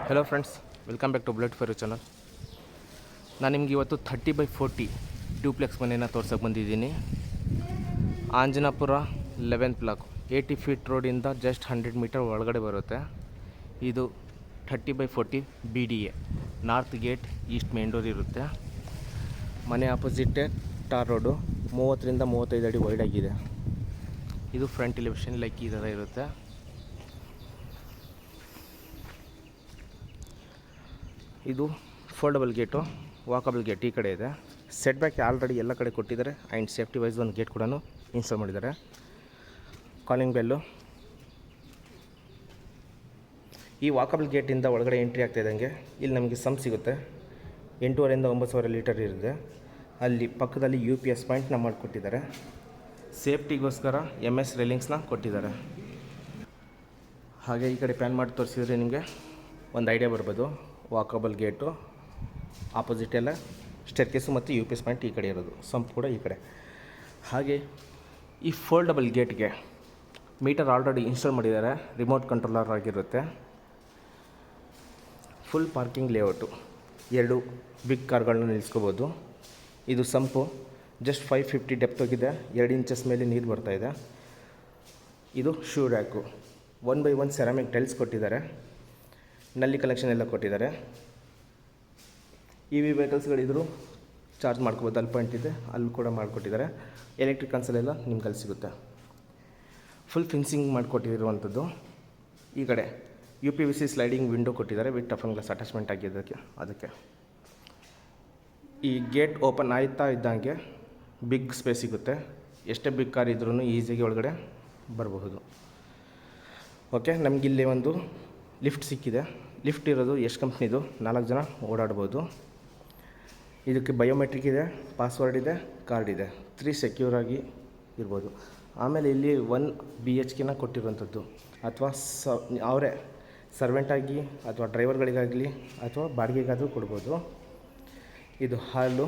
Hello friends, welcome back to bullet for you channel. ನಾನು ನಿಮ್ಗೆ ಇವತ್ತು 30x40 ಡ್ಯೂಪ್ಲೆಕ್ಸ್ ಮನೆಯನ್ನು ತೋರ್ಸೋಕೆ ಬಂದಿದ್ದೀನಿ. ಆಂಜನಾಪುರ 11th ಬ್ಲಾಕ್ 80 ಫೀಟ್ ರೋಡಿಂದ ಜಸ್ಟ್ 100 ಮೀಟರ್ ಒಳಗಡೆ ಬರುತ್ತೆ. ಇದು 30x40 BDA, north gate, east main door ಇರುತ್ತೆ. ಮನೆ ಆಪೋಸಿಟ್ಟೇ ಟಾರ್ ರೋಡು, 30ರಿಂದ 35 ಅಡಿ ವೈಡ್ ಆಗಿದೆ. ಇದು ಫ್ರಂಟ್ ಎಲಿವೇಷನ್ ಲೈಕ್ ಈ ಥರ ಇರುತ್ತೆ. ಇದು ಫೋಲ್ಡಬಲ್ ಗೇಟು, ವಾಕಬಲ್ ಗೇಟ್ ಈ ಕಡೆ ಇದೆ. ಸೆಟ್ ಬ್ಯಾಕ್ ಆಲ್ರೆಡಿ ಎಲ್ಲ ಕಡೆ ಕೊಟ್ಟಿದ್ದಾರೆ ಆ್ಯಂಡ್ ಸೇಫ್ಟಿ ವೈಸ್ ಒಂದು ಗೇಟ್ ಕೂಡ ಇನ್ಸ್ಟಾಲ್ ಮಾಡಿದ್ದಾರೆ. Calling bell. ಈ ವಾಕಬಲ್ ಗೇಟಿಂದ ಒಳಗಡೆ ಎಂಟ್ರಿ ಆಗ್ತಾ ಇದ್ದಂಗೆ ಇಲ್ಲಿ ನಮಗೆ ಸಂಪ್ ಸಿಗುತ್ತೆ. 8,500ರಿಂದ 9,000 ಲೀಟರ್ ಇರುತ್ತೆ. ಅಲ್ಲಿ ಪಕ್ಕದಲ್ಲಿ UPS ಪಾಯಿಂಟ್ನ ಮಾಡಿಕೊಟ್ಟಿದ್ದಾರೆ. ಸೇಫ್ಟಿಗೋಸ್ಕರ MS ರೇಲಿಂಗ್ಸ್ನ ಕೊಟ್ಟಿದ್ದಾರೆ. ಹಾಗೆ ಈ ಕಡೆ ಪ್ಯಾನ್ ಮಾಡಿ ತೋರಿಸಿದ್ರೆ ನಿಮಗೆ ಒಂದು ಐಡಿಯಾ ಬರ್ಬೋದು. ವಾಕಬಲ್ ಗೇಟು, ಆಪೋಸಿಟ್ ಎಲ್ಲ ಸ್ಟೇರ್ಕೇಸು ಮತ್ತು UPS ಪಾಯಿಂಟ್ ಈ ಕಡೆ ಇರೋದು, ಸಂಪ್ ಕೂಡ ಈ ಕಡೆ. ಹಾಗೆ ಈ ಫೋಲ್ಡಬಲ್ ಗೇಟ್ಗೆ ಮೀಟರ್ ಆಲ್ರೆಡಿ ಇನ್ಸ್ಟಾಲ್ ಮಾಡಿದ್ದಾರೆ, ರಿಮೋಟ್ ಕಂಟ್ರೋಲರ್ ಆಗಿರುತ್ತೆ. ಫುಲ್ ಪಾರ್ಕಿಂಗ್ ಲೇಔಟು, 2 ಬಿಗ್ ಕಾರ್ಗಳನ್ನ ನಿಲ್ಲಿಸ್ಕೋಬೋದು. ಇದು ಸಂಪು ಜಸ್ಟ್ 550 ಡೆಪ್ತ್ ಹೋಗಿದೆ, 2 ಇಂಚಸ್ ಮೇಲೆ ನೀರು ಬರ್ತಾಯಿದೆ. ಇದು shoe rack, 1x1 ceramic tiles ಕೊಟ್ಟಿದ್ದಾರೆ. ನಲ್ಲಿ ಕಲೆಕ್ಷನ್ ಎಲ್ಲ ಕೊಟ್ಟಿದ್ದಾರೆ. EV ವೆಹಿಕಲ್ಸ್ಗಳಿದ್ರು ಚಾರ್ಜ್ ಮಾಡ್ಕೋಬೋದು, ಅಲ್ಲಿ ಪಾಯಿಂಟ್ ಇದೆ, ಅಲ್ಲಿ ಕೂಡ ಮಾಡಿಕೊಟ್ಟಿದ್ದಾರೆ. ಎಲೆಕ್ಟ್ರಿಕ್ ಕನ್ಸಲೆಲ್ಲ ನಿಮ್ಗೆ ಅಲ್ಲಿ ಸಿಗುತ್ತೆ. ಫುಲ್ ಫಿನ್ಸಿಂಗ್ ಮಾಡಿಕೊಟ್ಟಿರುವಂಥದ್ದು. ಈ ಕಡೆ UPVC ಸ್ಲೈಡಿಂಗ್ ವಿಂಡೋ ಕೊಟ್ಟಿದ್ದಾರೆ ವಿತ್ ಟಫನ್ ಗ್ಲಾಸ್ ಅಟ್ಯಾಚ್ಮೆಂಟ್ ಆಗಿದ್ದಕ್ಕೆ. ಅದಕ್ಕೆ ಈ ಗೇಟ್ ಓಪನ್ ಆಯ್ತಾ ಇದ್ದಂಗೆ ಬಿಗ್ ಸ್ಪೇಸ್ ಸಿಗುತ್ತೆ. ಎಷ್ಟೇ ಬಿಗ್ ಕಾರ್ ಇದ್ರೂ ಈಸಿಯಾಗಿ ಒಳಗಡೆ ಬರಬಹುದು. ಓಕೆ, ನಮಗಿಲ್ಲಿ ಒಂದು ಲಿಫ್ಟ್ ಸಿಕ್ಕಿದೆ. ಲಿಫ್ಟ್ ಇರೋದು ಎಷ್ಟು ಕಂಪ್ನಿದು, 4 ಜನ ಓಡಾಡ್ಬೋದು. ಇದಕ್ಕೆ ಬಯೋಮೆಟ್ರಿಕ್ ಇದೆ, ಪಾಸ್ವರ್ಡ್ ಇದೆ, ಕಾರ್ಡ್ ಇದೆ. 3 ಸೆಕ್ಯೂರ್ ಆಗಿ ಇರ್ಬೋದು. ಆಮೇಲೆ ಇಲ್ಲಿ 1 BHK ಕೊಟ್ಟಿರುವಂಥದ್ದು, ಅಥವಾ ಅವರೇ ಸರ್ವೆಂಟಾಗಿ ಅಥವಾ ಡ್ರೈವರ್ಗಳಿಗಾಗಲಿ ಅಥವಾ ಬಾಡಿಗೆಗಾದರೂ ಕೊಡ್ಬೋದು. ಇದು ಹಾಲು,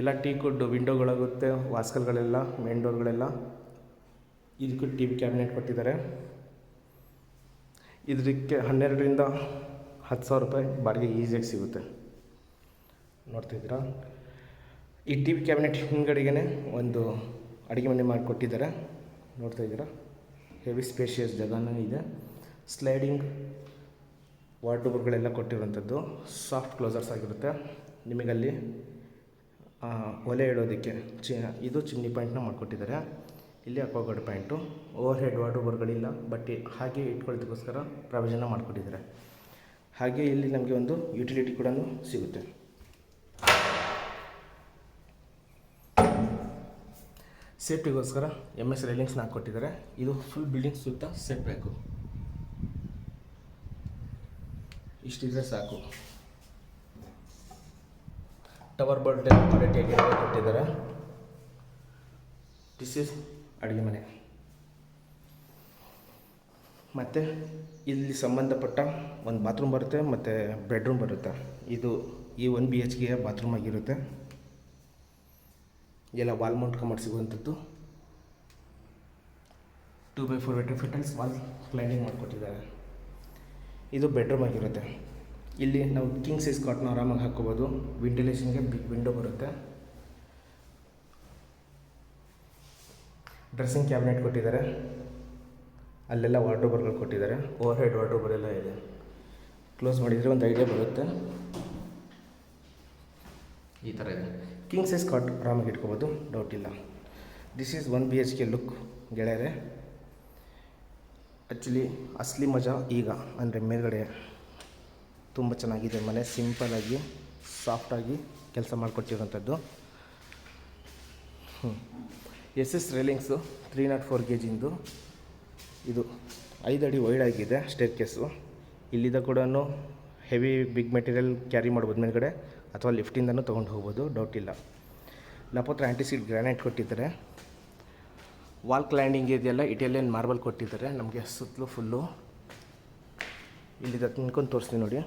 ಎಲ್ಲ ಟೀ ಕುಡ್ ವಿಂಡೋಗಳಾಗುತ್ತೆ, ವಾಸ್ಕಲ್ಗಳೆಲ್ಲ, ಮೇನ್ ಡೋರ್ಗಳೆಲ್ಲ. ಇದಕ್ಕೂ TV ಕ್ಯಾಬಿನೆಟ್ ಕೊಟ್ಟಿದ್ದಾರೆ. ಇದಕ್ಕೆ 12ರಿಂದ 10,000 ರೂಪಾಯಿ ಬಾಡಿಗೆ ಈಸಿಯಾಗಿ ಸಿಗುತ್ತೆ. ನೋಡ್ತಿದ್ದೀರಾ, ಈ TV ಕ್ಯಾಬಿನೆಟ್ ಹಿಂಗಡೆಗೆ ಒಂದು ಅಡುಗೆ ಮನೆ ಮಾಡಿಕೊಟ್ಟಿದ್ದಾರೆ. ನೋಡ್ತಾ ಇದ್ದೀರಾ, ಹೆವಿ ಸ್ಪೇಷಿಯಸ್ ಜಾಗನೂ ಇದೆ. ಸ್ಲೈಡಿಂಗ್ ವಾರ್ಡ್ರೋಬ್ಗಳೆಲ್ಲ ಕೊಟ್ಟಿರುವಂಥದ್ದು, ಸಾಫ್ಟ್ ಕ್ಲೋಸರ್ಸ್ ಆಗಿರುತ್ತೆ. ನಿಮಗಲ್ಲಿ ಒಲೆ ಇಡೋದಕ್ಕೆ ಇದು ಚಿಮ್ನಿ ಪಾಯಿಂಟ್ನ ಮಾಡಿಕೊಟ್ಟಿದ್ದಾರೆ. ಇಲ್ಲಿ ಅಕ್ವಾಗಾರ್ಡ್ ಪಾಯಿಂಟು, ಓವರ್ ಹೆಡ್ ವಾರ್ಡ್ರೋಬ್ಗಳಿಲ್ಲ, ಬಟ್ ಹಾಗೆ ಇಟ್ಕೊಳ್ಳೋದಕ್ಕೋಸ್ಕರ ಪ್ರಾವಿಷನ್ನ ಮಾಡಿಕೊಟ್ಟಿದ್ದಾರೆ. ಹಾಗೆ ಇಲ್ಲಿ ನಮಗೆ ಒಂದು ಯುಟಿಲಿಟಿ ಕೂಡ ಸಿಗುತ್ತೆ. ಸೇಫ್ಟಿಗೋಸ್ಕರ MS ರೇಲಿಂಗ್ಸ್ನ ಹಾಕ್ಕೊಟ್ಟಿದ್ದಾರೆ. ಇದು ಫುಲ್ ಬಿಲ್ಡಿಂಗ್ ಸುತ್ತ ಸೆಟ್ ಬ್ಯಾಕು, ಇಷ್ಟಿದ್ರೆ ಸಾಕು. ಟವರ್ ಬೋರ್ಡ್ ಕ್ವಾಲಿಟಿಯಾಗಿ ಕೊಟ್ಟಿದ್ದಾರೆ. ದಿಸ್ ಈಸ್ ಅಡುಗೆ ಮನೆ. ಮತ್ತು ಇಲ್ಲಿ ಸಂಬಂಧಪಟ್ಟ ಒಂದು ಬಾತ್ರೂಮ್ ಬರುತ್ತೆ ಮತ್ತು ಬೆಡ್ರೂಮ್ ಬರುತ್ತೆ. ಇದು ಈ 1 BHK ಬಾತ್ರೂಮ್ ಆಗಿರುತ್ತೆ. ಎಲ್ಲ ವಾಲ್ ಮೌಂಟ್ ಕಮೋಡ್ ಸಿಗುವಂಥದ್ದು. 2x4 ವೆಟ್ರಿಫಿಟಲ್ಸ್ ವಾಲ್ ಕ್ಲೈಂಡಿಂಗ್ ಮಾಡಿಕೊಟ್ಟಿದ್ದಾರೆ. ಇದು ಬೆಡ್ರೂಮ್ ಆಗಿರುತ್ತೆ. ಇಲ್ಲಿ ನಾವು ಕಿಂಗ್ ಸೈಜ್ ಕಾಟ್ನ ಆರಾಮಾಗಿ ಹಾಕ್ಕೋಬೋದು. ವೆಂಟಿಲೇಷನ್ಗೆ ಬಿಗ್ ವಿಂಡೋ ಬರುತ್ತೆ. ಡ್ರೆಸ್ಸಿಂಗ್ ಕ್ಯಾಬಿನೆಟ್ ಕೊಟ್ಟಿದ್ದಾರೆ. ಅಲ್ಲೆಲ್ಲ ವಾರ್ಡ್ರೋಬರ್ಗಳು ಕೊಟ್ಟಿದ್ದಾರೆ. ಓವರ್ ಹೆಡ್ ವಾರ್ಡ್ರೋಬರೆಲ್ಲ ಇದೆ. ಕ್ಲೋಸ್ ಮಾಡಿದರೆ ಒಂದು ಐಡಿಯಾ ಬರುತ್ತೆ. ಈ ಥರ ಇದೆ. ಕಿಂಗ್ ಸೈಜ್ ಕಾಟ್ ಆರಾಮಾಗಿ ಇಟ್ಕೋಬೋದು, ಡೌಟ್ ಇಲ್ಲ. ದಿಸ್ ಈಸ್ 1 BHK ಲುಕ್ ಗೆಳೆಯರೆ. ಆ್ಯಕ್ಚುಲಿ ಅಸಲಿ ಮಜಾ ಈಗ ಅಂದರೆ ಮೇಲ್ಗಡೆ ತುಂಬ ಚೆನ್ನಾಗಿದೆ ಮನೆ. ಸಿಂಪಲಾಗಿ ಸಾಫ್ಟಾಗಿ ಕೆಲಸ ಮಾಡಿಕೊಟ್ಟಿರೋಂಥದ್ದು. SS ರೇಲಿಂಗ್ಸು 304 kgದು. ಇದು 5 ಅಡಿ ವೈಡ್ ಆಗಿದೆ ಸ್ಟೇರ್ಕೇಸು. ಇಲ್ಲಿಂದ ಕೂಡ ಹೆವಿ ಬಿಗ್ ಮೆಟೀರಿಯಲ್ ಕ್ಯಾರಿ ಮಾಡ್ಬೋದು ಮೇಲ್ಗಡೆ, ಅಥವಾ ಲಿಫ್ಟಿಂದನೂ ತೊಗೊಂಡು ಹೋಗ್ಬೋದು, ಡೌಟ್ ಇಲ್ಲ. ಲಪೋತ್ರ ಆ್ಯಂಟಿಸಿಡ್ ಗ್ರಾನೈಟ್ ಕೊಟ್ಟಿದ್ದಾರೆ. ವಾಲ್ ಕ್ಲೈಂಡಿಂಗ್ ಇದೆಯಲ್ಲ ಇಟಾಲಿಯನ್ ಮಾರ್ಬಲ್ ಕೊಟ್ಟಿದ್ದಾರೆ. ನಮಗೆ ಸುತ್ತಲೂ ಫುಲ್ಲು ಇಲ್ಲಿಂದ ತಿನ್ಕೊಂಡು ತೋರಿಸ್ತೀನಿ ನೋಡಿ.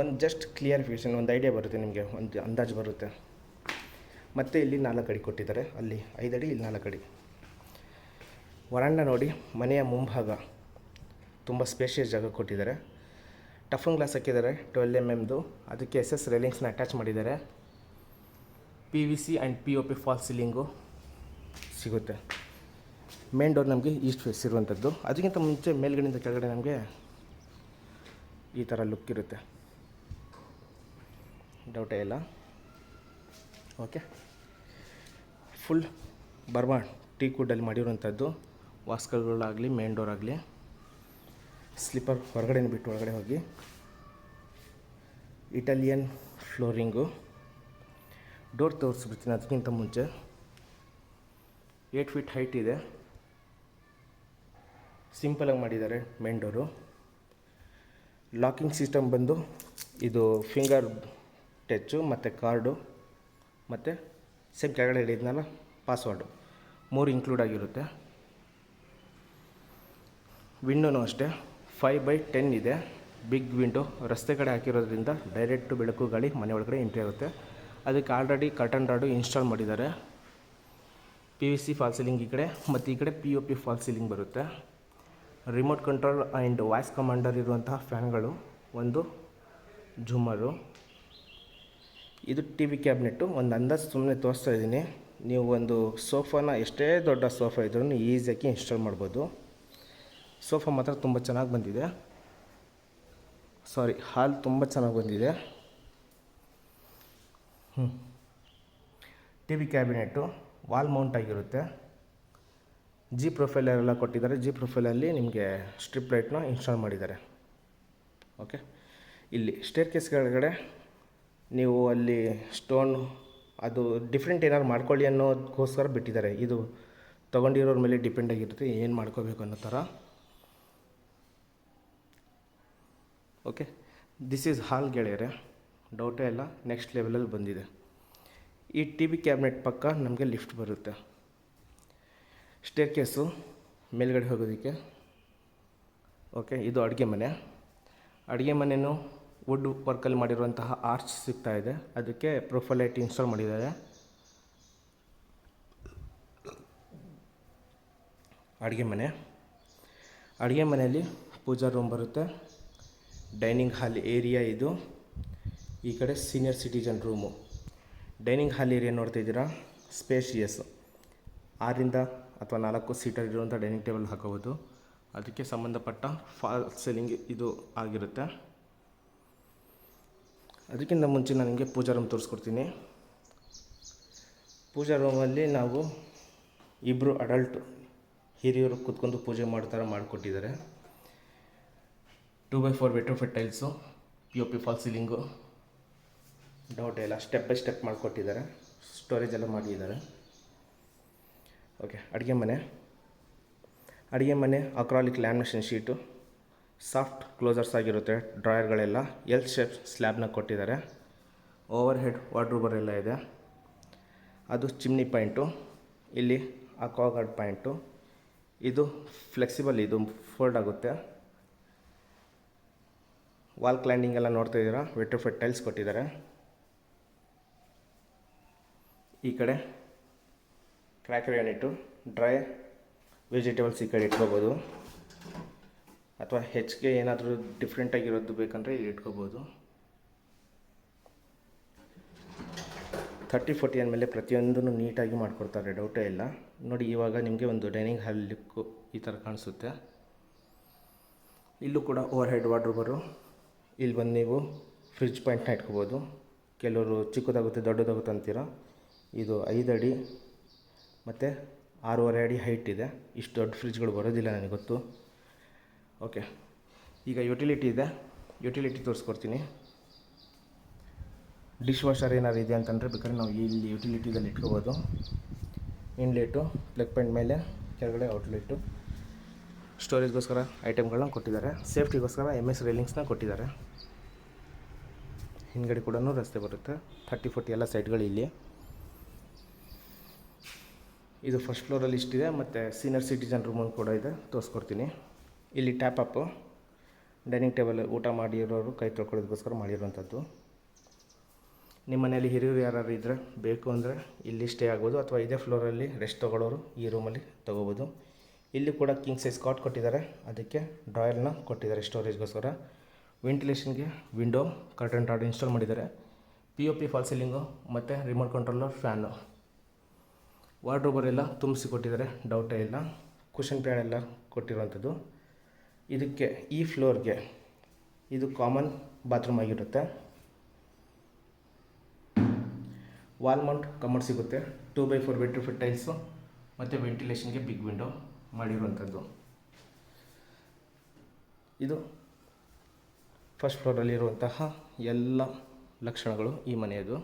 ಒಂದು ಜಸ್ಟ್ ಕ್ಲಿಯರಿಫಿಕೇಷನ್, ಒಂದು ಐಡಿಯಾ ಬರುತ್ತೆ ನಿಮಗೆ, ಒಂದು ಅಂದಾಜು ಬರುತ್ತೆ. ಮತ್ತು ಇಲ್ಲಿ 4 ಅಡಿ ಕೊಟ್ಟಿದ್ದಾರೆ. ಅಲ್ಲಿ 5 ಅಡಿ, ಇಲ್ಲಿ 4 ಅಡಿ. ವರಾಂಡ ನೋಡಿ, ಮನೆಯ ಮುಂಭಾಗ ತುಂಬ ಸ್ಪೇಷಿಯಸ್ ಜಾಗ ಕೊಟ್ಟಿದ್ದಾರೆ. ಟಫನ್ ಗ್ಲಾಸ್ ಹಾಕಿದ್ದಾರೆ 12 mm. ಅದಕ್ಕೆ SS ರೈಲಿಂಗ್ಸ್ನ ಅಟ್ಯಾಚ್ ಮಾಡಿದ್ದಾರೆ. PVC and POP false ceiling ಸಿಗುತ್ತೆ. ಮೇನ್ ಡೋರ್ ನಮಗೆ ಈಸ್ಟ್ ಫೇಸ್ ಇರುವಂಥದ್ದು. ಅದಕ್ಕಿಂತ ಮುಂಚೆ ಮೇಲ್ಗಡೆಯಿಂದ ಕೆಳಗಡೆ ನಮಗೆ ಈ ಥರ ಲುಕ್ ಇರುತ್ತೆ, ಡೌಟೇ ಇಲ್ಲ. ಓಕೆ, ಫುಲ್ ಬರ್ಮಾ ಟೀಕ್ ವುಡ್ಡಲ್ಲಿ ಮಾಡಿರುವಂಥದ್ದು. ವಾಸ್ಕಲ್ಗಳಾಗಲಿ ಮೇನ್ ಡೋರ್ ಆಗಲಿ. ಸ್ಲಿಪ್ಪರ್ ಹೊರಗಡೆ ಬಿಟ್ಟು ಒಳಗಡೆ ಹೋಗಿ. Italian flooring. ಡೋರ್ ತೋರಿಸ್ಬಿಡ್ತೀನಿ. ಅದಕ್ಕಿಂತ ಮುಂಚೆ 8 feet ಹೈಟ್ ಇದೆ. ಸಿಂಪಲಾಗಿ ಮಾಡಿದ್ದಾರೆ ಮೇನ್ ಡೋರು. ಲಾಕಿಂಗ್ ಸಿಸ್ಟಮ್ ಬಂದು ಇದು ಫಿಂಗರ್ ಟಚ್ಚು ಮತ್ತು ಕಾರ್ಡು ಮತ್ತು ಸೇಮ್ ಕೆಳಗಡೆ ಹೇಳಿದ್ನಲ್ಲ ಪಾಸ್ವರ್ಡು 3 ಇನ್ಕ್ಲೂಡ್ ಆಗಿರುತ್ತೆ. ವಿಂಡೋನೂ ಅಷ್ಟೇ 5x10 ಇದೆ. Big window. ರಸ್ತೆ ಕಡೆ ಹಾಕಿರೋದ್ರಿಂದ ಡೈರೆಕ್ಟು ಬೆಳಕು ಗಾಳಿ ಮನೆ ಒಳಗಡೆ ಎಂಟ್ರಿ ಆಗುತ್ತೆ. ಅದಕ್ಕೆ ಆಲ್ರೆಡಿ ಕರ್ಟನ್ ರಾಡು ಇನ್ಸ್ಟಾಲ್ ಮಾಡಿದ್ದಾರೆ. PVC ಫಾಲ್ ಸೀಲಿಂಗ್ ಈ ಕಡೆ ಮತ್ತು ಈ ಕಡೆ POP ಫಾಲ್ ಸೀಲಿಂಗ್ ಬರುತ್ತೆ. Remote control and voice commander ಇರುವಂತಹ ಫ್ಯಾನ್ಗಳು, ಒಂದು ಝೂಮರು. ಇದು TV ಕ್ಯಾಬಿನೆಟ್ಟು. ಒಂದು ಅಂದಾಜು ಸುಮ್ಮನೆ ತೋರಿಸ್ತಾ ಇದ್ದೀನಿ. ನೀವು ಒಂದು ಸೋಫಾನ ಎಷ್ಟೇ ದೊಡ್ಡ ಸೋಫಾ ಇದ್ರೂ ಈಸಿಯಾಗಿ ಇನ್ಸ್ಟಾಲ್ ಮಾಡ್ಬೋದು. ಸೋಫಾ ಮಾತ್ರ ತುಂಬ ಚೆನ್ನಾಗಿ ಬಂದಿದೆ. ಹಾಲ್ ತುಂಬ ಚೆನ್ನಾಗಿ ಬಂದಿದೆ. TV ಕ್ಯಾಬಿನೆಟ್ಟು ವಾಲ್ ಮೌಂಟ್ ಆಗಿರುತ್ತೆ. G ಪ್ರೊಫೈಲೆಲ್ಲ ಕೊಟ್ಟಿದ್ದಾರೆ. G ಪ್ರೊಫೈಲಲ್ಲಿ ನಿಮಗೆ ಸ್ಟ್ರಿಪ್ ಲೈಟ್ನ ಇನ್ಸ್ಟಾಲ್ ಮಾಡಿದ್ದಾರೆ. ಓಕೆ, ಇಲ್ಲಿ ಸ್ಟೇರ್ ಕೇಸ್ ಕೆಳಗಡೆ ನೀವು ಅಲ್ಲಿ ಸ್ಟೋನ್ ಅದು ಡಿಫ್ರೆಂಟ್ ಏನಾದ್ರು ಮಾಡ್ಕೊಳ್ಳಿ ಅನ್ನೋದಕ್ಕೋಸ್ಕರ ಬಿಟ್ಟಿದ್ದಾರೆ. ಇದು ತೊಗೊಂಡಿರೋರ ಮೇಲೆ ಡಿಪೆಂಡ್ ಆಗಿರುತ್ತೆ ಏನು ಮಾಡ್ಕೋಬೇಕು ಅನ್ನೋ ಥರ. ಓಕೆ, ದಿಸ್ ಈಸ್ ಹಾಲ್ ಗೆಳೆಯರೆ, ಡೌಟೇ ಇಲ್ಲ, ನೆಕ್ಸ್ಟ್ ಲೆವೆಲಲ್ಲಿ ಬಂದಿದೆ. ಈ TV ಕ್ಯಾಬಿನೆಟ್ ಪಕ್ಕ ನಮಗೆ ಲಿಫ್ಟ್ ಬರುತ್ತೆ. ಸ್ಟೇರ್ ಕೇಸು ಮೇಲ್ಗಡೆ ಹೋಗೋದಕ್ಕೆ. ಓಕೆ, ಇದು ಅಡುಗೆ ಮನೆ. ಅಡುಗೆ ಮನೆಯೂ ವುಡ್ ವರ್ಕಲ್ಲಿ ಮಾಡಿರುವಂತಹ ಆರ್ಚ್ ಸಿಗ್ತಾ ಇದೆ. ಅದಕ್ಕೆ ಪ್ರೊಫೈಲ್ ಲೈಟ್ ಇನ್ಸ್ಟಾಲ್ ಮಾಡಿದ್ದಾರೆ. ಅಡುಗೆ ಮನೆಯಲ್ಲಿ ಪೂಜಾ ರೂಮ್ ಬರುತ್ತೆ. ಡೈನಿಂಗ್ ಹಾಲ್ ಏರಿಯಾ ಇದು. ಈ ಕಡೆ senior citizen room. Dining hall area ನೋಡ್ತಾಯಿದ್ದೀರಾ, ಸ್ಪೇಷಿಯಸ್. 6 ಅಥವಾ 4 ಸೀಟರ್ ಇರುವಂಥ ಡೈನಿಂಗ್ ಟೇಬಲ್ ಹಾಕೋಬೋದು. ಅದಕ್ಕೆ ಸಂಬಂಧಪಟ್ಟ ಫಾಲ್ ಸೀಲಿಂಗ್ ಇದು ಆಗಿರುತ್ತೆ. ಅದಕ್ಕಿಂತ ಮುಂಚೆ ನಾನು ನಿಮಗೆ ಪೂಜಾ ರೂಮ್ ತೋರಿಸ್ಕೊಡ್ತೀನಿ. ಪೂಜಾ ರೂಮಲ್ಲಿ ನಾವು 2 ಅಡಲ್ಟ್ ಹಿರಿಯರು ಕೂತ್ಕೊಂಡು ಪೂಜೆ ಮಾಡ್ತಾರೆ, ಮಾಡಿಕೊಟ್ಟಿದ್ದಾರೆ. 2x4 vitrified tiles, POP fall ceiling, doubt ಇಲ್ಲ, ಸ್ಟೆಪ್ ಬೈ ಸ್ಟೆಪ್ ಮಾಡಿಕೊಟ್ಟಿದ್ದಾರೆ. ಸ್ಟೋರೇಜ್ ಎಲ್ಲ ಮಾಡಿದ್ದಾರೆ. ಓಕೆ, ಅಡುಗೆ ಮನೆ acrylic lamination sheet, soft closers ಆಗಿರುತ್ತೆ. ಡ್ರಾಯರ್ಗಳೆಲ್ಲ L ಶೇಪ್ ಸ್ಲ್ಯಾಬ್ನ ಕೊಟ್ಟಿದ್ದಾರೆ. ಓವರ್ ಹೆಡ್ ವಾರ್ಡ್ರೋಬರ್ ಎಲ್ಲ ಇದೆ. ಅದು ಚಿಮ್ನಿ ಪಾಯಿಂಟು. ಇಲ್ಲಿ ಅಕ್ವಾಗಾರ್ಡ್ ಪಾಯಿಂಟು. ಇದು ಫ್ಲೆಕ್ಸಿಬಲ್, ಇದು ಫೋಲ್ಡ್ ಆಗುತ್ತೆ. ವಾಲ್ ಕ್ಲೈಂಡಿಂಗ್ ಎಲ್ಲ ನೋಡ್ತಾ ಇದ್ದೀರಾ, ವೆಟ್ರೋಫಿಟ್ ಟೈಲ್ಸ್ ಕೊಟ್ಟಿದ್ದಾರೆ. ಈ ಕಡೆ ಕ್ರ್ಯಾಕರ್ ಯೂನಿಟು. ಡ್ರೈ ವೆಜಿಟೇಬಲ್ಸ್ ಈ ಕಡೆ ಇಟ್ಕೋಬೋದು, ಅಥವಾ ಹೆಚ್ಚಿಗೆ ಏನಾದರೂ ಡಿಫ್ರೆಂಟಾಗಿರೋದು ಬೇಕಂದರೆ ಇಲ್ಲಿ ಇಟ್ಕೋಬೋದು. 30-40 ಅಂದಮೇಲೆ ಪ್ರತಿಯೊಂದನ್ನು ನೀಟಾಗಿ ಮಾಡಿಕೊಡ್ತಾರೆ, ಡೌಟೇ ಇಲ್ಲ. ನೋಡಿ, ಇವಾಗ ನಿಮಗೆ ಒಂದು ಡೈನಿಂಗ್ ಹಾಲ್ ಲುಕ್ಕು ಈ ಥರ ಕಾಣಿಸುತ್ತೆ. ಇಲ್ಲೂ ಕೂಡ ಓವರ್ ಹೆಡ್ ವಾರ್ಡ್ರೋಬರು. ಇಲ್ಲಿ ಬಂದು ನೀವು ಫ್ರಿಜ್ ಪಾಯಿಂಟ್ನ ಇಟ್ಕೋಬೋದು. ಕೆಲವರು ಚಿಕ್ಕದಾಗುತ್ತೆ ದೊಡ್ಡದಾಗುತ್ತೆ ಅಂತೀರ. ಇದು 5 ಅಡಿ ಮತ್ತು 6.5 ಅಡಿ ಹೈಟ್ ಇದೆ. ಇಷ್ಟು ದೊಡ್ಡ ಫ್ರಿಜ್ಗಳು ಬರೋದಿಲ್ಲ, ನನಗೆ ಗೊತ್ತು. ಓಕೆ, ಈಗ ಯುಟಿಲಿಟಿ ಇದೆ. ಯುಟಿಲಿಟಿ ತೋರಿಸ್ಕೊಡ್ತೀನಿ. ಡಿಶ್ ವಾಷರ್ ಏನಾದ್ರು ಇದೆ ಅಂತಂದರೆ ಬೇಕಾದ್ರೆ ನಾವು ಇಲ್ಲಿ ಯುಟಿಲಿಟಿದಲ್ಲಿ ಇಟ್ಕೋಬೋದು. ಇನ್ಲೇಟು, ಪ್ಲಗ್ ಪಾಯಿಂಟ್ ಮೇಲೆ ಕೆಳಗಡೆ ಔಟ್ಲೆಟ್ಟು. ಸ್ಟೋರೇಜ್ಗೋಸ್ಕರ ಐಟಮ್ಗಳನ್ನ ಕೊಟ್ಟಿದ್ದಾರೆ. ಸೇಫ್ಟಿಗೋಸ್ಕರ MS ರೈಲಿಂಗ್ಸ್ನ ಕೊಟ್ಟಿದ್ದಾರೆ. ಹಿಂದ್ಗಡೆ ಕೂಡ ರಸ್ತೆ ಬರುತ್ತೆ. 30-40 ಎಲ್ಲ ಸೈಟ್ಗಳು ಇಲ್ಲಿ. ಇದು ಫಸ್ಟ್ ಫ್ಲೋರಲ್ಲಿ ಇಷ್ಟಿದೆ, ಮತ್ತು ಸೀನಿಯರ್ ಸಿಟಿಜನ್ ರೂಮಲ್ಲಿ ಕೂಡ ಇದೆ, ತೋರಿಸ್ಕೊಡ್ತೀನಿ. ಇಲ್ಲಿ ಟ್ಯಾಪ್ ಅಪ್ಪು. ಡೈನಿಂಗ್ ಟೇಬಲ್ ಊಟ ಮಾಡಿರೋರು ಕೈ ತೊಳ್ಕೊಳ್ಳೋದಕ್ಕೋಸ್ಕರ ಮಾಡಿರುವಂಥದ್ದು. ನಿಮ್ಮ ಮನೆಯಲ್ಲಿ ಹಿರಿಯರು ಯಾರು ಇದ್ದರೆ ಬೇಕು ಅಂದರೆ ಇಲ್ಲಿ ಸ್ಟೇ ಆಗ್ಬೋದು, ಅಥವಾ ಇದೇ ಫ್ಲೋರಲ್ಲಿ ರೆಸ್ಟ್ ತೊಗೊಳ್ಳೋರು ಈ ರೂಮಲ್ಲಿ ತೊಗೋಬೋದು. ಇಲ್ಲಿ ಕೂಡ ಕಿಂಗ್ ಸೈಜ್ ಕಾಟ್ ಕೊಟ್ಟಿದ್ದಾರೆ, ಅದಕ್ಕೆ ಡ್ರಾಯರ್ನ ಕೊಟ್ಟಿದ್ದಾರೆ ಸ್ಟೋರೇಜ್ಗೋಸ್ಕರ. ವೆಂಟಿಲೇಷನ್ಗೆ ವಿಂಡೋ ಕರ್ಟನ್ ರಾಡ್ ಇನ್ಸ್ಟಾಲ್ ಮಾಡಿದ್ದಾರೆ. POP ಫಾಲ್ ಸೀಲಿಂಗು ಮತ್ತು ರಿಮೋಟ್ ಕಂಟ್ರೋಲರ್ ಫ್ಯಾನು. ವಾರ್ಡ್ರೋಬರ್ ಎಲ್ಲ ತುಂಬಿಸಿ ಕೊಟ್ಟಿದ್ದಾರೆ, ಡೌಟೇ ಇಲ್ಲ. ಕುಷನ್ ಪ್ಯಾಡ್ ಎಲ್ಲ ಕೊಟ್ಟಿರುವಂಥದ್ದು. ಇದಕ್ಕೆ ಈ ಫ್ಲೋರ್ಗೆ ಇದು ಕಾಮನ್ ಬಾತ್ರೂಮ್ ಆಗಿರುತ್ತೆ. ವಾಲ್ ಮೌಂಟ್ ಕಮೋಡ್ ಸಿಗುತ್ತೆ. 2x4 ವೆಟ್ರಿಫಿಟ್ ಟೈಲ್ಸು ಮತ್ತು ವೆಂಟಿಲೇಷನ್ಗೆ ಬಿಗ್ ವಿಂಡೋ ಮಾಡಿರುವಂಥದ್ದು. ಇದು ಫಸ್ಟ್ ಫ್ಲೋರಲ್ಲಿರುವಂತಹ ಎಲ್ಲ ಲಕ್ಷಣಗಳು ಈ ಮನೆಯದು.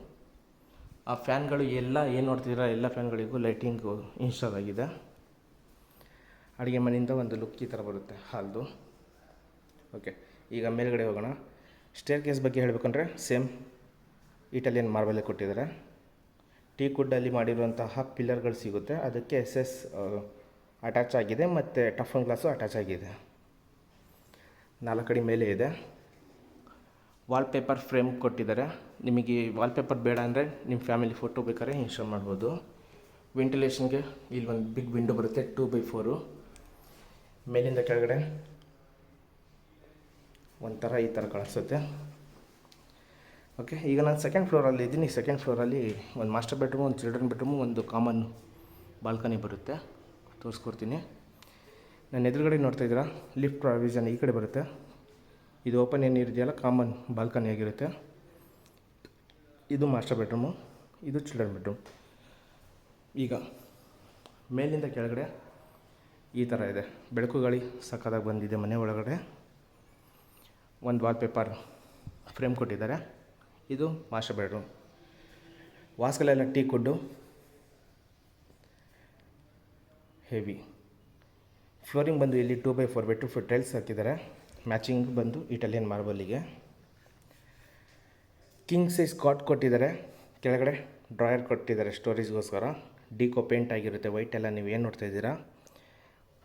ಆ ಫ್ಯಾನ್ಗಳು ಎಲ್ಲ ಏನು ನೋಡ್ತಿದ್ದೀರಾ ಎಲ್ಲ ಫ್ಯಾನ್ಗಳಿಗೂ ಲೈಟಿಂಗು ಇನ್ಸ್ಟಾಲ್ ಆಗಿದೆ. ಅಡುಗೆ ಮನೆಯಿಂದ ಒಂದು ಲುಕ್ ಈ ಥರ ಬರುತ್ತೆ ಹಾಲ್ದು. ಓಕೆ, ಈಗ ಮೇಲ್ಗಡೆ ಹೋಗೋಣ. ಸ್ಟೇರ್ ಕೇಸ್ ಬಗ್ಗೆ ಹೇಳಬೇಕಂದ್ರೆ ಸೇಮ್ ಇಟಾಲಿಯನ್ ಮಾರ್ಬಲ್ಲೇ ಕೊಟ್ಟಿದ್ದಾರೆ. ಟೀ ಕುಡ್ಡಲ್ಲಿ ಮಾಡಿರುವಂತಹ ಪಿಲ್ಲರ್ಗಳು ಸಿಗುತ್ತೆ, ಅದಕ್ಕೆ SS ಅಟ್ಯಾಚ್ ಆಗಿದೆ ಮತ್ತು ಟಫನ್ ಗ್ಲಾಸು ಅಟ್ಯಾಚ್ ಆಗಿದೆ. 4 ಅಡಿ ಮೇಲೆ ಇದೆ. ವಾಲ್ಪೇಪರ್ ಫ್ರೇಮ್ ಕೊಟ್ಟಿದ್ದಾರೆ. ನಿಮಗೆ ವಾಲ್ಪೇಪರ್ ಬೇಡ ಅಂದರೆ ನಿಮ್ಮ ಫ್ಯಾಮಿಲಿ ಫೋಟೋ ಬೇಕಾದ್ರೆ ಇನ್ಸ್ಟಾಲ್ ಮಾಡ್ಬೋದು. ವೆಂಟಿಲೇಷನ್ಗೆ ಇಲ್ಲಿ ಒಂದು ಬಿಗ್ ವಿಂಡೋ ಬರುತ್ತೆ 2x4. ಮೇಲಿಂದ ಕೆಳಗಡೆ ಒಂಥರ ಈ ಥರ ಕಾಣಿಸುತ್ತೆ. ಓಕೆ, ಈಗ ನಾನು ಸೆಕೆಂಡ್ ಫ್ಲೋರಲ್ಲಿ ಇದ್ದೀನಿ. ಸೆಕೆಂಡ್ ಫ್ಲೋರಲ್ಲಿ ಒಂದು ಮಾಸ್ಟರ್ ಬೆಡ್ರೂಮು, ಒಂದು ಚಿಲ್ಡ್ರನ್ ಬೆಡ್ರೂಮು, ಒಂದು ಕಾಮನ್ ಬಾಲ್ಕನಿ ಬರುತ್ತೆ. ತೋರಿಸ್ಕೊಡ್ತೀನಿ. ನಾನು ಎದುರುಗಡೆ ನೋಡ್ತಾ ಇದ್ದೀರಾ, ಲಿಫ್ಟ್ ಪ್ರಾವಿಷನ್ ಈ ಕಡೆ ಬರುತ್ತೆ. ಇದು ಓಪನ್ ಏನಿದೆಯಲ್ಲ ಕಾಮನ್ ಬಾಲ್ಕನಿ ಆಗಿರುತ್ತೆ. ಇದು ಮಾಸ್ಟರ್ ಬೆಡ್ರೂಮು, ಇದು ಚಿಲ್ಡ್ರನ್ ಬೆಡ್ರೂಮ್. ಈಗ ಮೇಲಿಂದ ಕೆಳಗಡೆ ಈ ಥರ ಇದೆ. ಬೆಳಕು ಗಾಳಿ ಸಕ್ಕತ್ತಾಗಿ ಬಂದಿದೆ ಮನೆ ಒಳಗಡೆ. ಒಂದು ವಾಲ್ಪೇಪರ್ ಫ್ರೇಮ್ ಕೊಟ್ಟಿದ್ದಾರೆ. ಇದು ಮಾಸ್ಟರ್ ಬೆಡ್ರೂಮ್. ವಾಸ್ಗಳೆಲ್ಲ ಟೀ ಕುಡ್ಡು ಹೆವಿ. ಫ್ಲೋರಿಂಗ್ ಬಂದು ಇಲ್ಲಿ 2x4 ವೆಟ್ರಿಫಿಟ್ ಟೈಲ್ಸ್ ಹಾಕಿದ್ದಾರೆ. ಮ್ಯಾಚಿಂಗ್ ಬಂದು ಇಟಾಲಿಯನ್ ಮಾರ್ಬಲ್ಲಿಗೆ. ಕಿಂಗ್ ಸೈಜ್ ಕಾಟ್ ಕೊಟ್ಟಿದ್ದಾರೆ. ಕೆಳಗಡೆ ಡ್ರಾಯರ್ ಕೊಟ್ಟಿದ್ದಾರೆ ಸ್ಟೋರೇಜ್ಗೋಸ್ಕರ. ಡಿಕೋ ಪೇಂಟ್ ಆಗಿರುತ್ತೆ ವೈಟ್ ಎಲ್ಲ ನೀವು ಏನು ನೋಡ್ತಾ ಇದ್ದೀರಾ.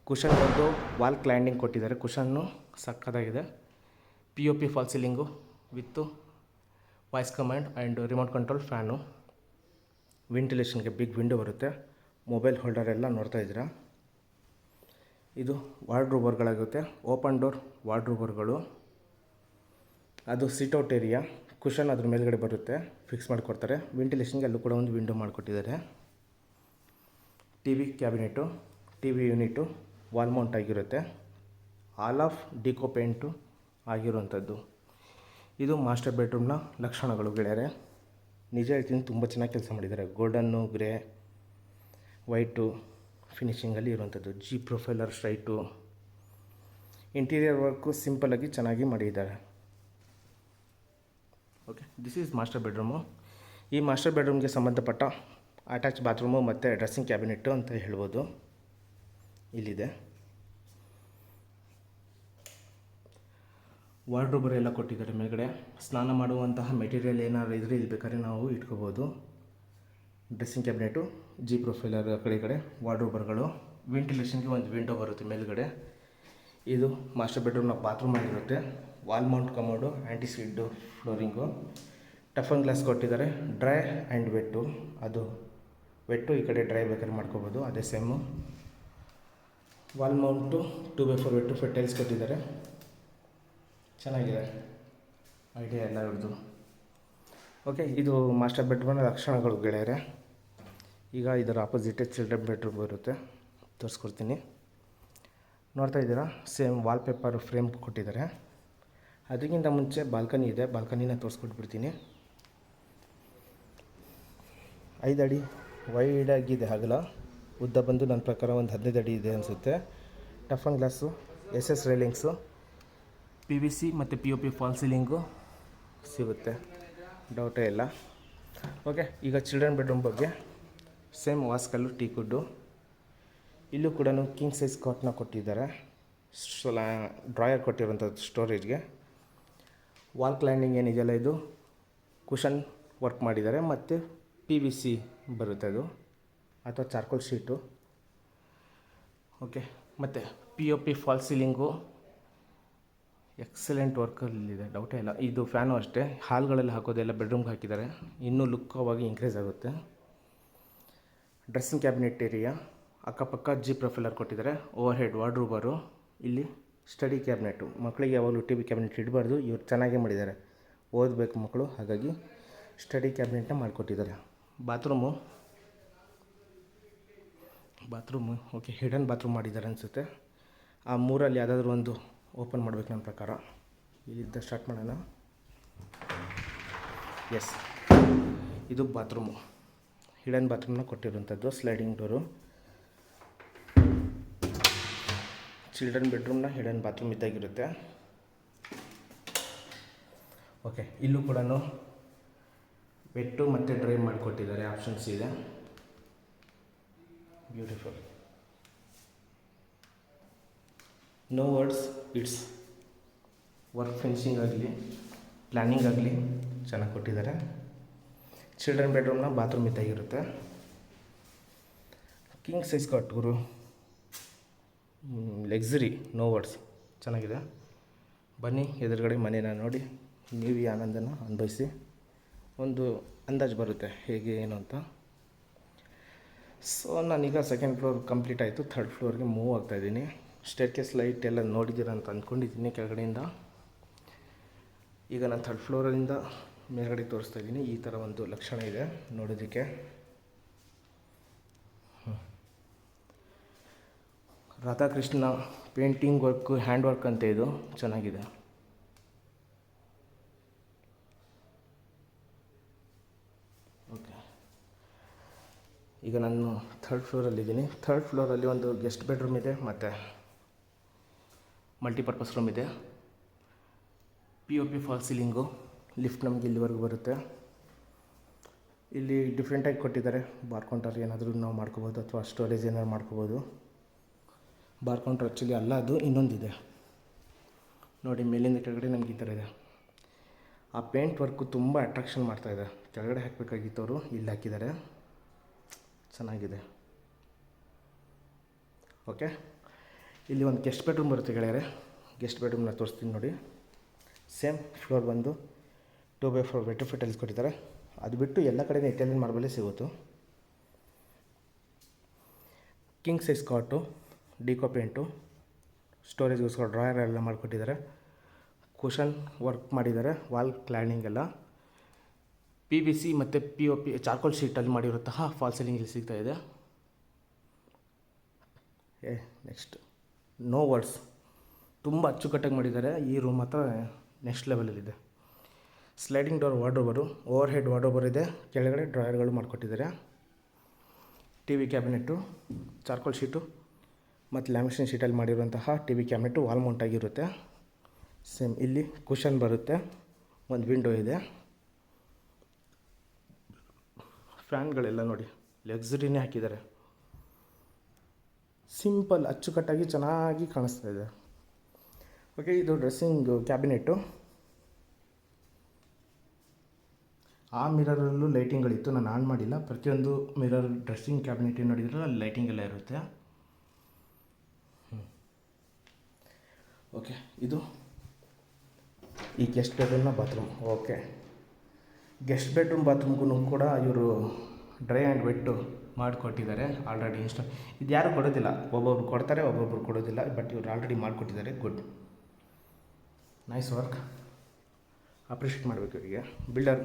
ಕುಷನ್ ಬಂದು ವಾಲ್ ಕ್ಲೈಂಡಿಂಗ್ ಕೊಟ್ಟಿದ್ದಾರೆ. ಕುಷನ್ನು ಸಕ್ಕತ್ತಾಗಿದೆ. POP fall ceiling with voice command and remote control fan. ವೆಂಟಿಲೇಷನ್ಗೆ ಬಿಗ್ ವಿಂಡೋ ಬರುತ್ತೆ. ಮೊಬೈಲ್ ಹೋಲ್ಡರ್ ಎಲ್ಲ ನೋಡ್ತಾ ಇದ್ದೀರಾ. ಇದು ವಾರ್ಡ್ರೋಬರ್ಗಳಾಗುತ್ತೆ. Open door ವಾರ್ಡ್ರೋಬರ್ಗಳು. ಅದು ಸಿಟ್ಔಟ್ ಏರಿಯಾ. ಕುಷನ್ ಅದ್ರ ಮೇಲ್ಗಡೆ ಬರುತ್ತೆ, ಫಿಕ್ಸ್ ಮಾಡಿಕೊಡ್ತಾರೆ. ವೆಂಟಿಲೇಷನ್ಗೆ ಅಲ್ಲೂ ಕೂಡ ಒಂದು ವಿಂಡೋ ಮಾಡಿಕೊಟ್ಟಿದ್ದಾರೆ. TV cabinet, TV unit wall mount ಆಗಿರುತ್ತೆ. ಆಲ್ ಆಫ್ ಡಿಕೋ ಪೇಂಟು ಆಗಿರುವಂಥದ್ದು. ಇದು ಮಾಸ್ಟರ್ ಬೆಡ್ರೂಮ್ನ ಲಕ್ಷಣಗಳು ಗೆಳೆಯರೆ. ನಿಜ ಹೇಳ್ತೀನಿ, ತುಂಬ ಚೆನ್ನಾಗಿ ಕೆಲಸ ಮಾಡಿದ್ದಾರೆ. ಗೋಲ್ಡನ್ನು, ಗ್ರೇ, ವೈಟು ಫಿನಿಷಿಂಗಲ್ಲಿ ಇರುವಂಥದ್ದು. G profiler straight. Interior work ಸಿಂಪಲಾಗಿ ಚೆನ್ನಾಗಿ ಮಾಡಿದ್ದಾರೆ. Okay, this is master bedroom. ಈ ಮಾಸ್ಟರ್ ಬೆಡ್ರೂಮ್ಗೆ ಸಂಬಂಧಪಟ್ಟ ಅಟ್ಯಾಚ್ ಬಾತ್ರೂಮು ಮತ್ತು ಡ್ರೆಸ್ಸಿಂಗ್ ಕ್ಯಾಬಿನೆಟ್ಟು ಅಂತ ಹೇಳ್ಬೋದು. ಇಲ್ಲಿದೆ. ವಾರ್ಡ್ರೋಬರ್ ಎಲ್ಲ ಕೊಟ್ಟಿದ್ದಾರೆ ಮೇಲ್ಗಡೆ. ಸ್ನಾನ ಮಾಡುವಂತಹ ಮೆಟೀರಿಯಲ್ ಏನಾದ್ರು ಇದ್ರೆ ಇಲ್ಲಿ ಬೇಕಾದ್ರೆ ನಾವು ಇಟ್ಕೋಬೋದು. ಡ್ರೆಸ್ಸಿಂಗ್ ಕ್ಯಾಬಿನೆಟು, G ಪ್ರೊಫೈಲರ್ ಆ ಕಡೆ ಈ ಕಡೆ ವಾರ್ಡ್ರೋಬರ್ಗಳು. ವೆಂಟಿಲೇಷನ್ಗೆ ಒಂದು ವಿಂಡೋ ಬರುತ್ತೆ ಮೇಲ್ಗಡೆ. ಇದು ಮಾಸ್ಟರ್ ಬೆಡ್ರೂಮ್ನ ಬಾತ್ರೂಮ್ ಆಗಿರುತ್ತೆ. Wall mount commode, anti skid flooring. Toughen glass ಕೊಟ್ಟಿದ್ದಾರೆ. Dry and wet. ಅದು ವೆಟ್ಟು, ಈ ಕಡೆ ಡ್ರೈ ಬೇಕಾದ್ರೆ ಮಾಡ್ಕೋಬೋದು, ಅದೇ same. Wall mount 2x4 vitrified tiles ಕೊಟ್ಟಿದ್ದಾರೆ. ಚೆನ್ನಾಗಿದೆ ಐಡಿಯಾ ಎಲ್ಲ ಹಿಡಿದು. ಓಕೆ, ಇದು ಮಾಸ್ಟರ್ ಬೆಡ್ರೂಮ್ನ ಲಕ್ಷಣಗಳು ಗೆಳೆಯರೆ. ಈಗ ಇದರ ಆಪೋಸಿಟೇ ಚಿಲ್ಡ್ರನ್ ಬೆಡ್ರೂಮ್ ಬರುತ್ತೆ, ತೋರಿಸ್ಕೊಡ್ತೀನಿ. ನೋಡ್ತಾ ಇದ್ದೀರಾ, ಸೇಮ್ ವಾಲ್ಪೇಪರ್ ಫ್ರೇಮ್ ಕೊಟ್ಟಿದ್ದಾರೆ. ಅದಕ್ಕಿಂತ ಮುಂಚೆ ಬಾಲ್ಕನಿ ಇದೆ, ಬಾಲ್ಕನಿನ ತೋರಿಸ್ಕೊಟ್ಬಿಡ್ತೀನಿ. 5 ಅಡಿ ವೈಡಾಗಿದೆ ಅಗಲ. ಉದ್ದ ಬಂದು ನನ್ನ ಪ್ರಕಾರ ಒಂದು 15 ಅಡಿ ಇದೆ ಅನಿಸುತ್ತೆ. Toughen glass, SS railings, PVC ಮತ್ತು POP ಫಾಲ್ ಸೀಲಿಂಗು ಸಿಗುತ್ತೆ, ಡೌಟೇ ಇಲ್ಲ. ಓಕೆ, ಈಗ ಚಿಲ್ಡ್ರನ್ ಬೆಡ್ರೂಮ್ ಬಗ್ಗೆ. ಸೇಮ್ ವಾಸ್ಕಲ್ಲು, ಟೀ ಕುಡ್ಡು. ಇಲ್ಲೂ ಕೂಡ ಕಿಂಗ್ ಸೈಜ್ ಕಾಟ್ನ ಕೊಟ್ಟಿದ್ದಾರೆ. ಡ್ರಾಯರ್ ಕೊಟ್ಟಿರೋಂಥದ್ದು ಸ್ಟೋರೇಜ್ಗೆ. ವಾಲ್ ಕ್ಲೈಂಡಿಂಗ್ ಏನಿದೆಯಲ್ಲ, ಇದು ಕುಷನ್ ವರ್ಕ್ ಮಾಡಿದ್ದಾರೆ ಮತ್ತು PVC ಬರುತ್ತೆ ಅದು, ಅಥವಾ ಚಾರ್ಕೋಲ್ ಶೀಟು. ಓಕೆ, ಮತ್ತು POP ಫಾಲ್ ಸೀಲಿಂಗು ಎಕ್ಸಲೆಂಟ್ ವರ್ಕಲ್ಲಿದೆ, ಡೌಟೇ ಇಲ್ಲ. ಇದು ಫ್ಯಾನು ಅಷ್ಟೇ, ಹಾಲ್ಗಳಲ್ಲಿ ಹಾಕೋದೆಲ್ಲ ಬೆಡ್ರೂಮ್ಗೆ ಹಾಕಿದ್ದಾರೆ, ಇನ್ನೂ ಲುಕ್ಕವಾಗಿ ಇನ್ಕ್ರೀಸ್ ಆಗುತ್ತೆ. ಡ್ರೆಸ್ಸಿಂಗ್ ಕ್ಯಾಬಿನೆಟ್ ಏರಿಯಾ, ಅಕ್ಕಪಕ್ಕ ಜಿ ಪ್ರೊಫೈಲರ್ ಕೊಟ್ಟಿದ್ದಾರೆ. ಓವರ್ ಹೆಡ್ ವಾರ್ಡ್ರೋಬರು. ಇಲ್ಲಿ ಸ್ಟಡಿ ಕ್ಯಾಬಿನೆಟು. ಮಕ್ಕಳಿಗೆ ಯಾವಾಗಲೂ ಟಿ ವಿ ಕ್ಯಾಬಿನೆಟ್ ಇಡಬಾರ್ದು, ಇವ್ರು ಚೆನ್ನಾಗೇ ಮಾಡಿದ್ದಾರೆ. ಓದಬೇಕು ಮಕ್ಕಳು, ಹಾಗಾಗಿ ಸ್ಟಡಿ ಕ್ಯಾಬಿನೆಟ್ನ ಮಾಡಿಕೊಟ್ಟಿದ್ದಾರೆ. ಬಾತ್ರೂಮು ಓಕೆ, ಹಿಡನ್ ಬಾತ್ರೂಮ್ ಮಾಡಿದ್ದಾರೆ ಅನಿಸುತ್ತೆ. ಆ ಮೂರಲ್ಲಿ ಯಾವುದಾದ್ರೂ ಒಂದು ಓಪನ್ ಮಾಡಬೇಕು ನನ್ನ ಪ್ರಕಾರ. ಇಲ್ಲಿದ್ದ ಸ್ಟಾರ್ಟ್ ಮಾಡೋಣ. ಎಸ್, ಇದು ಬಾತ್ರೂಮು. ಹಿಡನ್ ಬಾತ್ರೂಮ್ನ ಕೊಟ್ಟಿರುವಂಥದ್ದು. Sliding door. ಚಿಲ್ಡ್ರನ್ ಬೆಡ್ರೂಮ್ನ ಹಿಡನ್ ಬಾತ್ರೂಮ್ ಇದ್ದಾಗಿರುತ್ತೆ. ಓಕೆ, ಇಲ್ಲೂ ಕೂಡ ವೆಟ್ಟು ಮತ್ತು ಡ್ರೈ ಮಾಡಿಕೊಟ್ಟಿದ್ದಾರೆ. ಆಪ್ಷನ್ಸ್ ಇದೆ. Beautiful. No words, it's work finishing ಆಗಲಿ, ಪ್ಲ್ಯಾನಿಂಗ್ ಆಗಲಿ ಚೆನ್ನಾಗಿ ಕೊಟ್ಟಿದ್ದಾರೆ. ಚಿಲ್ಡ್ರನ್ ಬೆಡ್ರೂಮ್ನ ಬಾತ್ರೂಮ್ ಇದ್ದಾಗಿರುತ್ತೆ. ಕಿಂಗ್ ಸೈಜ್ ಕಾಟ್ ಗುರು, ಲಕ್ಸುರಿ, ನೋ ವರ್ಡ್ಸ್, ಚೆನ್ನಾಗಿದೆ. ಬನ್ನಿ ಎದುರುಗಡೆ ಮನೇನ ನೋಡಿ ನೀವು ಈ ಆನಂದನ ಅನುಭವಿಸಿ. ಒಂದು ಅಂದಾಜು ಬರುತ್ತೆ ಹೇಗೆ ಏನು ಅಂತ. ಸೊ ನಾನೀಗ ಸೆಕೆಂಡ್ ಫ್ಲೋರ್ ಕಂಪ್ಲೀಟ್ ಆಯಿತು. ಥರ್ಡ್ ಫ್ಲೋರ್ಗೆ ಮೂವ್ ಆಗ್ತಾಯಿದ್ದೀನಿ. ಸ್ಟೇರ್ಕೇಸ್ ಲೈಟ್ ಎಲ್ಲ ನೋಡಿದ್ದೀರ ಅಂತ ಅಂದ್ಕೊಂಡಿದ್ದೀನಿ ಕೆಳಗಡೆಯಿಂದ. ಈಗ ನಾನು ಥರ್ಡ್ ಫ್ಲೋರಿಂದ ಮೇಲ್ಗಡೆ ತೋರಿಸ್ತಾ ಇದ್ದೀನಿ. ಈ ಥರ ಒಂದು ಲಕ್ಷಣ ಇದೆ ನೋಡೋದಕ್ಕೆ. Radhakrishna painting work, hand work ಅಂತ ಇದು ಚೆನ್ನಾಗಿದೆ. ಓಕೆ, ಈಗ ನಾನು ಥರ್ಡ್ ಫ್ಲೋರಲ್ಲಿದ್ದೀನಿ. ಥರ್ಡ್ ಫ್ಲೋರಲ್ಲಿ ಒಂದು ಗೆಸ್ಟ್ ಬೆಡ್ರೂಮ್ ಇದೆ ಮತ್ತು ಮಲ್ಟಿಪರ್ಪಸ್ ರೂಮ್ ಇದೆ. POP fall ceiling. ಲಿಫ್ಟ್ ನಮಗೆ ಇಲ್ಲಿವರೆಗೂ ಬರುತ್ತೆ. ಇಲ್ಲಿ ಡಿಫ್ರೆಂಟಾಗಿ ಕೊಟ್ಟಿದ್ದಾರೆ. ಬಾರ್ ಕೌಂಟರ್ ಏನಾದರೂ ನಾವು ಮಾಡ್ಕೋಬೋದು, ಅಥವಾ ಸ್ಟೋರೇಜ್ ಏನಾದ್ರು ಮಾಡ್ಕೋಬೋದು. ಬಾರ್ ಕೌಂಟರ್ ಆ್ಯಕ್ಚುಲಿ ಅಲ್ಲ, ಅದು ಇನ್ನೊಂದಿದೆ ನೋಡಿ. ಮೇಲಿಂದ ಕೆಳಗಡೆ ನಮ್ಗೆ ಈ ಥರ ಇದೆ. ಆ ಪೇಂಟ್ ವರ್ಕು ತುಂಬ ಅಟ್ರಾಕ್ಷನ್ ಮಾಡ್ತಾಯಿದೆ. ಕೆಳಗಡೆ ಹಾಕಬೇಕಾಗಿತ್ತವರು, ಇಲ್ಲಿ ಹಾಕಿದ್ದಾರೆ. ಚೆನ್ನಾಗಿದೆ. ಓಕೆ, ಇಲ್ಲಿ ಒಂದು ಗೆಸ್ಟ್ ಬೆಡ್ರೂಮ್ ಬರುತ್ತೆ ಗೆಳೆಯರೆ. ಗೆಸ್ಟ್ ಬೆಡ್ರೂಮ್ನ ತೋರಿಸ್ತೀನಿ ನೋಡಿ. ಸೇಮ್ ಫ್ಲೋರ್ ಬಂದು 2x4 ವೆಟ್ರಿಫೈ ಟೈಲ್ಸ್ ಕೊಟ್ಟಿದ್ದಾರೆ. ಅದು ಬಿಟ್ಟು ಎಲ್ಲ ಕಡೆ ಇಟಾಲಿಯನ್ ಮಾರ್ಬಲೇ ಸಿಗುತ್ತು. ಕಿಂಗ್ ಸೈಜ್ ಕಾಟು, ಡಿಕೋ ಪೇಂಟು, ಸ್ಟೋರೇಜ್ಗೋಸ್ಕರ ಡ್ರಾಯರ್ ಎಲ್ಲ ಮಾಡಿಕೊಟ್ಟಿದ್ದಾರೆ. ಕುಷನ್ ವರ್ಕ್ ಮಾಡಿದ್ದಾರೆ. ವಾಲ್ ಕ್ಲಾಡಿಂಗ್ ಎಲ್ಲ PVC ಮತ್ತು POP ಚಾರ್ಕೋಲ್ ಶೀಟಲ್ಲಿ ಮಾಡಿರುವಂತಹ ಫಾಲ್ ಸೀಲಿಂಗ್ ಇಲ್ಲಿ ಸಿಗ್ತಾಯಿದೆ. ನೆಕ್ಸ್ಟ್ ನೋ ವರ್ಡ್ಸ್, ತುಂಬ ಅಚ್ಚುಕಟ್ಟಾಗಿ ಮಾಡಿದ್ದಾರೆ. ಈ ರೂಮ್ ಮಾತ್ರ ನೆಕ್ಸ್ಟ್ ಲೆವೆಲಲ್ಲಿದೆ. ಸ್ಲೈಡಿಂಗ್ ಡೋರ್ ವಾರ್ಡ್ರೋಬರು, ಓವರ್ ಹೆಡ್ ವಾರ್ಡ್ರೋಬರ್ ಇದೆ. ಕೆಳಗಡೆ ಡ್ರಾಯರ್ಗಳು ಮಾಡಿಕೊಟ್ಟಿದ್ದಾರೆ. TV ಕ್ಯಾಬಿನೆಟ್ಟು, ಚಾರ್ಕೋಲ್ ಶೀಟು ಮತ್ತು ಲ್ಯಾಮಿನೇಷನ್ ಶೀಟಲ್ಲಿ ಮಾಡಿರುವಂತಹ TV ಕ್ಯಾಬಿನೆಟ್ಟು ವಾಲ್ ಮೌಂಟ್ ಆಗಿರುತ್ತೆ. ಸೇಮ್ ಇಲ್ಲಿ ಕುಷನ್ ಬರುತ್ತೆ. ಒಂದು ವಿಂಡೋ ಇದೆ. ಫ್ಯಾನ್ಗಳೆಲ್ಲ ನೋಡಿ ಲಕ್ಸುರಿನೇ ಹಾಕಿದ್ದಾರೆ. ಸಿಂಪಲ್, ಅಚ್ಚುಕಟ್ಟಾಗಿ ಚೆನ್ನಾಗಿ ಕಾಣಿಸ್ತಾ ಇದೆ. ಓಕೆ, ಇದು ಡ್ರೆಸ್ಸಿಂಗ್ ಕ್ಯಾಬಿನೆಟ್ಟು. ಆ ಮಿರರಲ್ಲೂ ಲೈಟಿಂಗ್ಗಳಿತ್ತು, ನಾನು ಆನ್ ಮಾಡಿಲ್ಲ. ಪ್ರತಿಯೊಂದು ಮಿರರ್ ಡ್ರೆಸ್ಸಿಂಗ್ ಕ್ಯಾಬಿನೆಟ್ ಏನು ನೋಡಿದ್ರೆ ಅಲ್ಲಿ ಲೈಟಿಂಗ್ ಎಲ್ಲ ಇರುತ್ತೆ. ಓಕೆ, ಇದು ಈ ಗೆಸ್ಟ್ ಬೆಡ್ರೂಮ್ನ ಬಾತ್ರೂಮ್. ಓಕೆ, ಗೆಸ್ಟ್ ಬೆಡ್ರೂಮ್ ಬಾತ್ರೂಮ್ಗೂ ಕೂಡ ಇವರು ಡ್ರೈ ಆ್ಯಂಡ್ ವೆಟ್ಟು ಮಾಡಿಕೊಟ್ಟಿದ್ದಾರೆ ಆಲ್ರೆಡಿ. ಇದು ಯಾರು ಕೊಡೋದಿಲ್ಲ, ಒಬ್ಬೊಬ್ರು ಕೊಡ್ತಾರೆ, ಒಬ್ಬೊಬ್ರು ಕೊಡೋದಿಲ್ಲ. ಬಟ್ ಇವರು ಆಲ್ರೆಡಿ ಮಾಡಿಕೊಟ್ಟಿದ್ದಾರೆ. ಗುಡ್, ನೈಸ್ ವರ್ಕ್, ಅಪ್ರಿಷಿಯೇಟ್ ಮಾಡಬೇಕು ಇವರಿಗೆ. ಬಿಲ್ಡರ್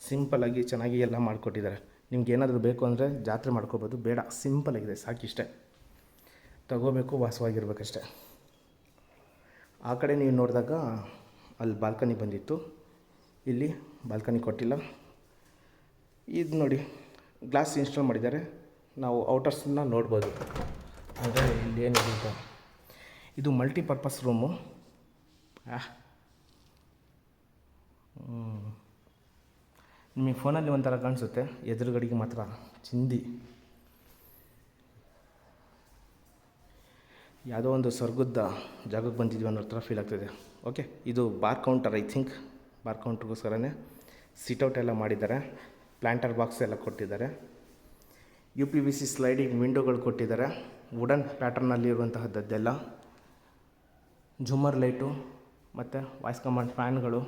ಸಿಂಪಲ್ಲಾಗಿ ಚೆನ್ನಾಗಿ ಎಲ್ಲ ಮಾಡಿಕೊಟ್ಟಿದ್ದಾರೆ. ನಿಮ್ಗೆ ಏನಾದರೂ ಬೇಕು ಅಂದರೆ ಜಾತ್ರೆ ಮಾಡ್ಕೋಬೋದು, ಬೇಡ ಸಿಂಪಲ್ಲಾಗಿದೆ ಸಾಕಿಷ್ಟೇ. ತಗೋಬೇಕು, ವಾಸವಾಗಿರ್ಬೇಕಷ್ಟೆ. ಆ ಕಡೆ ನೀವು ನೋಡಿದಾಗ ಅಲ್ಲಿ ಬಾಲ್ಕನಿ ಬಂದಿತ್ತು, ಇಲ್ಲಿ ಬಾಲ್ಕನಿ ಕೊಟ್ಟಿಲ್ಲ. ಇದು ನೋಡಿ, ಗ್ಲಾಸ್ ಇನ್ಸ್ಟಾಲ್ ಮಾಡಿದ್ದಾರೆ. ನಾವು ಔಟರ್ಸನ್ನ ನೋಡ್ಬೋದು. ಅಂದರೆ ಇಲ್ಲಿ ಏನಿದೆ ಅಂತ. ಇದು ಮಲ್ಟಿಪರ್ಪಸ್ ರೂಮು. ನಿಮಗೆ ಫೋನಲ್ಲಿ ಒಂಥರ ಕಾಣಿಸುತ್ತೆ, ಎದುರುಗಡೆಗೆ ಮಾತ್ರ ಚಿಂದಿ. ಯಾವುದೋ ಒಂದು ಸ್ವರ್ಗದ ಜಾಗಕ್ಕೆ ಬಂದಿದ್ವಿ ಅನ್ನೋ ಥರ ಫೀಲ್ ಆಗ್ತಿದೆ. ಓಕೆ, ಇದು bar counter. I think bar ಕೌಂಟ್ರಿಗೋಸ್ಕರನೇ ಸಿಟೌಟ್ ಎಲ್ಲ ಮಾಡಿದ್ದಾರೆ. ಪ್ಲ್ಯಾಂಟರ್ ಬಾಕ್ಸ್ ಎಲ್ಲ ಕೊಟ್ಟಿದ್ದಾರೆ. UPVC ಸ್ಲೈಡಿಂಗ್ ವಿಂಡೋಗಳು ಕೊಟ್ಟಿದ್ದಾರೆ. ವುಡನ್ ಪ್ಯಾಟರ್ನಲ್ಲಿರುವಂತಹದ್ದೆಲ್ಲ. ಝುಮ್ಮರ್ ಲೈಟು ಮತ್ತು ವಾಯ್ಸ್ ಕಮಾಂಡ್ ಫ್ಯಾನ್ಗಳು,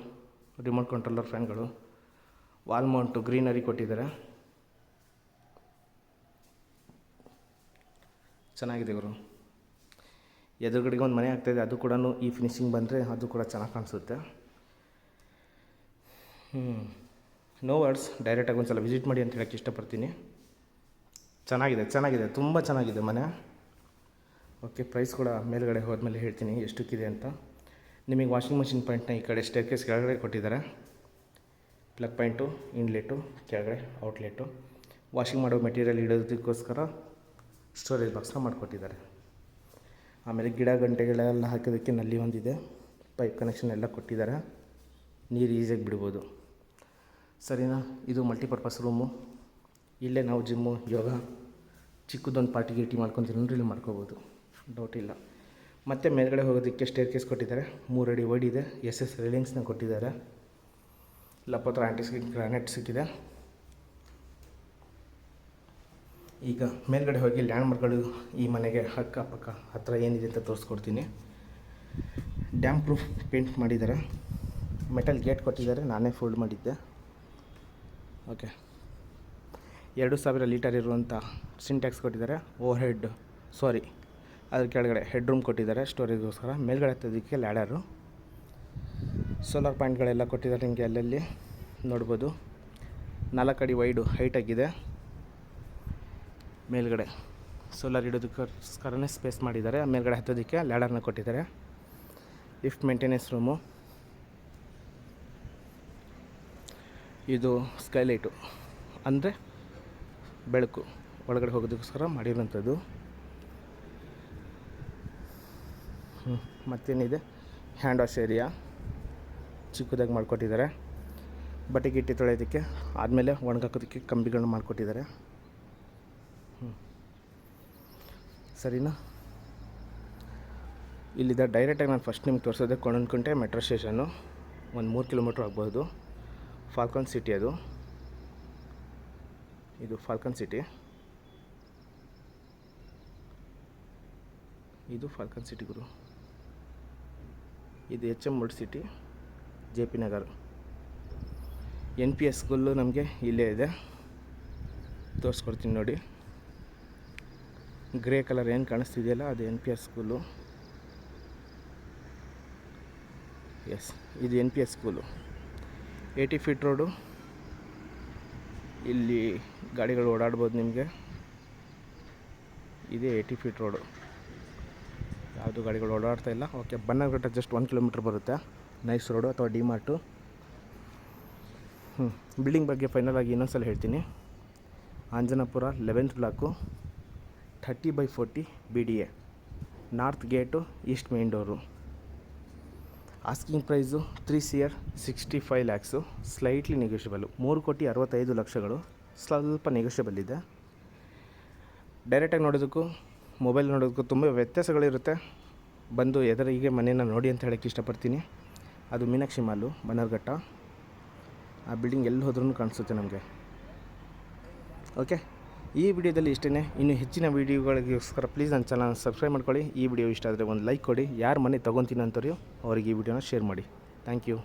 ರಿಮೋಟ್ ಕಂಟ್ರೋಲರ್ ಫ್ಯಾನ್ಗಳು, ವಾಲ್ ಮೌಂಟು ಗ್ರೀನರಿ ಕೊಟ್ಟಿದ್ದಾರೆ. ಚೆನ್ನಾಗಿದೆ ಗುರು. ಎದುರುಗಡೆಗೆ ಒಂದು ಮನೆ ಆಗ್ತಾಯಿದೆ, ಅದು ಕೂಡ ಈ ಫಿನಿಶಿಂಗ್ ಬಂದರೆ ಅದು ಕೂಡ ಚೆನ್ನಾಗಿ ಕಾಣಿಸುತ್ತೆ. ನೋ ವರ್ಡ್ಸ್, ಡೈರೆಕ್ಟಾಗಿ ಒಂದು ಸಲ ವಿಸಿಟ್ ಮಾಡಿ ಅಂತ ಹೇಳೋಕ್ಕೆ ಇಷ್ಟಪಡ್ತೀನಿ. ಚೆನ್ನಾಗಿದೆ, ತುಂಬ ಚೆನ್ನಾಗಿದೆ ಮನೆ. ಓಕೆ, ಪ್ರೈಸ್ ಕೂಡ ಮೇಲ್ಗಡೆ ಹೋದ್ಮೇಲೆ ಹೇಳ್ತೀನಿ ಎಷ್ಟಕ್ಕಿದೆ ಅಂತ. ನಿಮಗೆ ವಾಷಿಂಗ್ ಮಿಷಿನ್ ಪಾಯಿಂಟ್ನ ಈ ಕಡೆ ಸ್ಟೇರ್ಕೇಸ್ ಕೆಳಗಡೆ ಕೊಟ್ಟಿದ್ದಾರೆ. ಪ್ಲಗ್ ಪಾಯಿಂಟು, ಇನ್ಲೆಟು, ಕೆಳಗಡೆ ಔಟ್ಲೆಟು. ವಾಷಿಂಗ್ ಮಾಡೋ ಮೆಟೀರಿಯಲ್ ಇಡೋದಕ್ಕೋಸ್ಕರ ಸ್ಟೋರೇಜ್ ಬಾಕ್ಸ್ನ ಮಾಡಿಕೊಟ್ಟಿದ್ದಾರೆ. ಆಮೇಲೆ ಗಿಡ ಗಂಟೆಗಳೆಲ್ಲ ಹಾಕೋದಕ್ಕೆ ನಲ್ಲಿ ಒಂದಿದೆ, ಪೈಪ್ ಕನೆಕ್ಷನ್ ಎಲ್ಲ ಕೊಟ್ಟಿದ್ದಾರೆ, ನೀರು ಈಸಿಯಾಗಿ ಬಿಡ್ಬೋದು. ಸರಿನಾ? ಇದು ಮಲ್ಟಿಪರ್ಪಸ್ ರೂಮು. ಇಲ್ಲೇ ನಾವು ಜಿಮ್ಮು, ಯೋಗ, ಚಿಕ್ಕದೊಂದು ಪಾರ್ಟಿ ಗೀಟಿ ಮಾಡ್ಕೊತೀವಿ ಇಲ್ಲಿ ಮಾಡ್ಕೋಬೋದು, ಡೌಟ್ ಇಲ್ಲ. ಮತ್ತು ಮೇಲ್ಗಡೆ ಹೋಗೋದಕ್ಕೆ ಸ್ಟೇರ್ಕೇಸ್ ಕೊಟ್ಟಿದ್ದಾರೆ. 3 ಅಡಿ ವೈಡ್ ಇದೆ. SS ರೇಲಿಂಗ್ಸ್ನ ಕೊಟ್ಟಿದ್ದಾರೆ. ಲಪ್ಪತ್ರ ಗ್ರಾನೈಟ್ ಸಿಕ್ಕಿದೆ. ಈಗ ಮೇಲ್ಗಡೆ ಹೋಗಿ ಲ್ಯಾಂಡ್ಮಾರ್ಕ್ಗಳು ಈ ಮನೆಗೆ ಅಕ್ಕಪಕ್ಕ ಹತ್ತಿರ ಏನಿದೆ ಅಂತ ತೋರಿಸ್ಕೊಡ್ತೀನಿ. ಡ್ಯಾಮ್ ಪ್ರೂಫ್ ಪೇಂಟ್ ಮಾಡಿದ್ದಾರೆ. ಮೆಟಲ್ ಗೇಟ್ ಕೊಟ್ಟಿದ್ದಾರೆ, ನಾನೇ ಫೋಲ್ಡ್ ಮಾಡಿದ್ದೆ. ಓಕೆ, 2000 ಲೀಟರ್ ಇರುವಂಥ ಸಿಂಟ್ಯಾಕ್ಸ್ ಕೊಟ್ಟಿದ್ದಾರೆ. ಅದ್ರ ಕೆಳಗಡೆ ಹೆಡ್ ರೂಮ್ ಕೊಟ್ಟಿದ್ದಾರೆ ಸ್ಟೋರೇಜ್ಗೋಸ್ಕರ. ಮೇಲ್ಗಡೆ ಹತ್ತೋದಕ್ಕೆ ಲ್ಯಾಡರು. ಸೋಲಾರ್ ಪಾಯಿಂಟ್ಗಳೆಲ್ಲ ಕೊಟ್ಟಿದ್ದಾರೆ ನಿಮಗೆ ಅಲ್ಲಲ್ಲಿ ನೋಡ್ಬೋದು. 4 ಅಡಿ ವೈಡು ಹೈಟಾಗಿದೆ. ಮೇಲ್ಗಡೆ ಸೋಲಾರ್ ಇಡೋದಕ್ಕೋಸ್ಕರನೇ ಸ್ಪೇಸ್ ಮಾಡಿದ್ದಾರೆ. ಮೇಲ್ಗಡೆ ಹತ್ತೋದಕ್ಕೆ ಲ್ಯಾಡರ್ನ ಕೊಟ್ಟಿದ್ದಾರೆ. Lift maintenance room. ಇದು ಸ್ಕೈಲೈಟು, ಅಂದರೆ ಬೆಳಕು ಒಳಗಡೆ ಹೋಗೋದಕ್ಕೋಸ್ಕರ ಮಾಡಿರೋಂಥದ್ದು. ಮತ್ತೇನಿದೆ, ಹ್ಯಾಂಡ್ ವಾಶ್ ಏರಿಯಾ ಚಿಕ್ಕದಾಗಿ ಮಾಡಿಕೊಟ್ಟಿದ್ದಾರೆ. ಬಟ್ಟೆ ಗಿಟ್ಟಿ ತೊಳೆಯೋದಕ್ಕೆ, ಆದಮೇಲೆ ಒಣಗಾಕೋದಕ್ಕೆ ಕಂಬಿಗಳನ್ನ ಮಾಡಿಕೊಟ್ಟಿದ್ದಾರೆ. ಸರಿನಾ? ಇಲ್ಲಿದ್ದ ಡೈರೆಕ್ಟಾಗಿ ನಾನು ಫಸ್ಟ್ ನಿಮ್ಗೆ ತೋರಿಸೋದೆ ಕೊಣನಕುಂಟೆ ಮೆಟ್ರೋ ಸ್ಟೇಷನ್ನು. ಒಂದು 3 ಕಿಲೋಮೀಟ್ರ್ ಆಗ್ಬೋದು. ಫಾಲ್ಕನ್ ಸಿಟಿ ಅದು. ಇದು ಫಾಲ್ಕನ್ ಸಿಟಿ. ಇದು ಫಾಲ್ಕನ್ ಸಿಟಿ ಗುರು. ಇದು HM road city, JP Nagar. NPS school ನಮಗೆ ಇಲ್ಲೇ ಇದೆ, ತೋರಿಸ್ಕೊಡ್ತೀನಿ ನೋಡಿ. ಗ್ರೇ ಕಲರ್ ಏನು ಕಾಣಿಸ್ತಿದೆಯಲ್ಲ ಅದು NPS ಸ್ಕೂಲು. ಎಸ್, ಇದು NPS ಸ್ಕೂಲು. 80 feet road. ಇಲ್ಲಿ ಗಾಡಿಗಳು ಓಡಾಡ್ಬೋದು ನಿಮಗೆ. ಇದೇ 80 ಫೀಟ್ ರೋಡು, ಯಾವುದು ಗಾಡಿಗಳು ಓಡಾಡ್ತಾ ಇಲ್ಲ. ಓಕೆ, ಬನ್ನರ್ಘಟ್ಟ ಜಸ್ಟ್ 1 ಕಿಲೋಮೀಟ್ರ್ ಬರುತ್ತೆ. ನೈಸ್ ರೋಡು ಅಥವಾ ಡಿಮಾರ್ಟು. ಬಿಲ್ಡಿಂಗ್ ಬಗ್ಗೆ ಫೈನಲ್ ಆಗಿ ಇನ್ನೊಂದು ಸಲ ಹೇಳ್ತೀನಿ. Anjanapura 11th block, 30/40 BDA, north gate, East main door. Asking price 3 CR 65 lakhs, slightly ನೆಗೋಷಿಯಬಲು. 3,65,00,000 ಸ್ವಲ್ಪ ನೆಗೋಷಿಯಬಲ್ ಇದೆ. ಡೈರೆಕ್ಟಾಗಿ ನೋಡೋದಕ್ಕೂ ಮೊಬೈಲ್ ನೋಡೋದಕ್ಕೂ ತುಂಬ ವ್ಯತ್ಯಾಸಗಳಿರುತ್ತೆ. ಬಂದು ಎದುರಿಗೆ ಮನೇನ ನೋಡಿ ಅಂತ ಹೇಳೋಕ್ಕೆ ಇಷ್ಟಪಡ್ತೀನಿ. ಅದು ಮೀನಾಕ್ಷಿ ಮಾಲು, ಬನ್ನರ್ಘಟ್ಟ. ಆ ಬಿಲ್ಡಿಂಗ್ ಎಲ್ಲಿ ಹೋದ್ರೂ ಕಾಣಿಸುತ್ತೆ ನಮಗೆ. ಓಕೆ, ಈ ವಿಡಿಯೋದಲ್ಲಿ ಇಷ್ಟೇ. ಇನ್ನು ಹೆಚ್ಚಿನ ವೀಡಿಯೋಗಳಿಗೋಸ್ಕರ ಪ್ಲೀಸ್ ನನ್ನ ಚಾನಲ್ ಸಬ್ಸ್ಕ್ರೈಬ್ ಮಾಡ್ಕೊಳ್ಳಿ. ಈ ವಿಡಿಯೋ ಇಷ್ಟ ಆದರೆ ಒಂದು ಲೈಕ್ ಕೊಡಿ. ಯಾರು ಮನೆ ತೊಗೊತೀನಿ ಅಂತಾರೋ ಅವರಿಗೆ ಈ ವಿಡಿಯೋನ ಶೇರ್ ಮಾಡಿ. Thank you.